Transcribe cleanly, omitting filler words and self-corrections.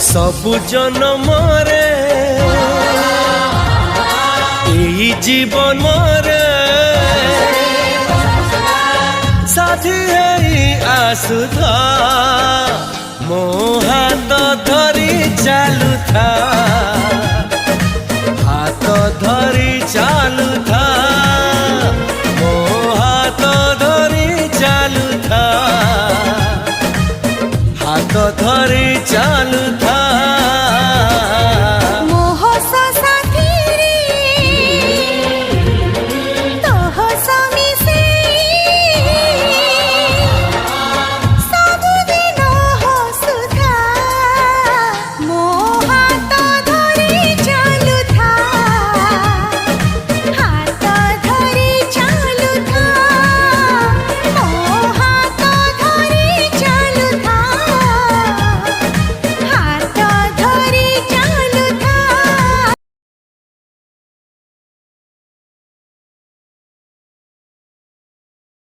सबु जन्म रे एई जीवन रे साथी है आसुथा मो हाथ धरी चालू था।